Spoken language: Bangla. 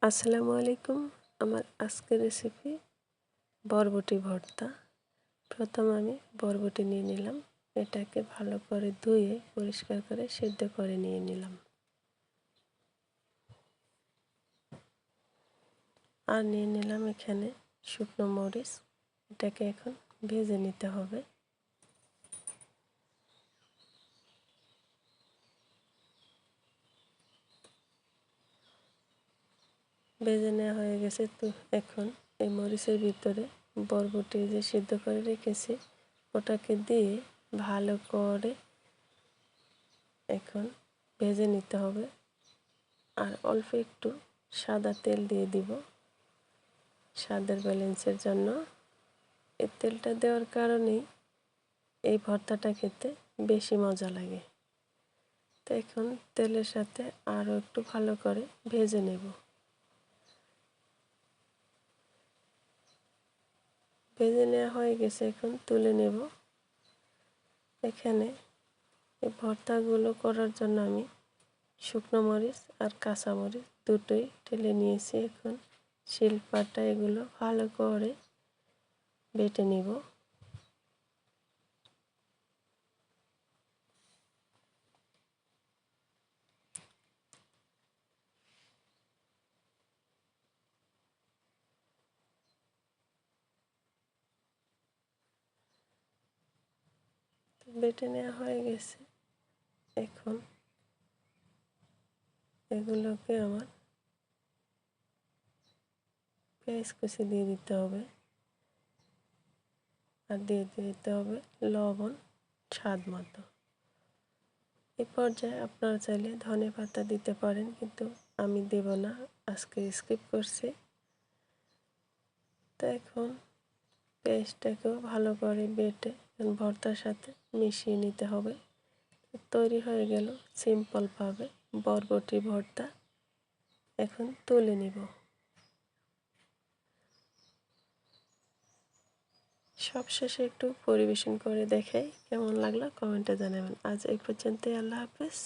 আসসালামু আলাইকুম। আমার আজকের রেসিপি বরবটি ভর্তা। প্রথম আমি বরবটি নিয়ে নিলাম, এটাকে ভালো করে ধুয়ে পরিষ্কার করে সিদ্ধ করে নিয়ে নিলাম। আর নিয়ে নিলাম এখানে শুকনো মরিচ, এটাকে এখন ভেজে নিতে হবে। ভেজে নেওয়া হয়ে গেছে, তো এখন এই মরিচের ভিতরে বরবটি যে সিদ্ধ করে রেখেছি ওটাকে দিয়ে ভালো করে এখন ভেজে নিতে হবে। আর অল্প একটু সাদা তেল দিয়ে দিব স্বাদের ব্যালেন্সের জন্য। এই তেলটা দেওয়ার কারণেই এই ভর্তাটা খেতে বেশি মজা লাগে। তো এখন তেলের সাথে আরও একটু ভালো করে ভেজে নেব। ভেজে নেওয়া হয়ে গেছে, এখন তুলে নেব। এখানে এই ভর্তাগুলো করার জন্য আমি শুকনো মরিচ আর কাঁচা মরিচ দুটোই ঢেলে নিয়েছি। এখন শিলপাটা এগুলো ভালো করে বেটে নিব। বেটে নেওয়া হয়ে গেছে, এখন এগুলোকে আমার পেঁয়াজ কুচি দিয়ে দিতে হবে আর দিয়ে দিতে হবে লবণ স্বাদ মতো। এই পর্যায়ে আপনারা চাইলে ধনে পাতা দিতে পারেন, কিন্তু আমি দেব না, আজকে স্কিপ করছি। তো এখন পেস্টটাকেও ভালো করে বেটে ভর্তার সাথে মিশিয়ে নিতে হবে। তৈরি হয়ে গেল সিম্পলভাবে বরবটি ভর্তা। এখন তুলে নিব। সবশেষে একটু পরিবেশন করে দেখাই, কেমন লাগলো কমেন্টে জানাবেন। আজ এই পর্যন্তই, আল্লাহ হাফেজ।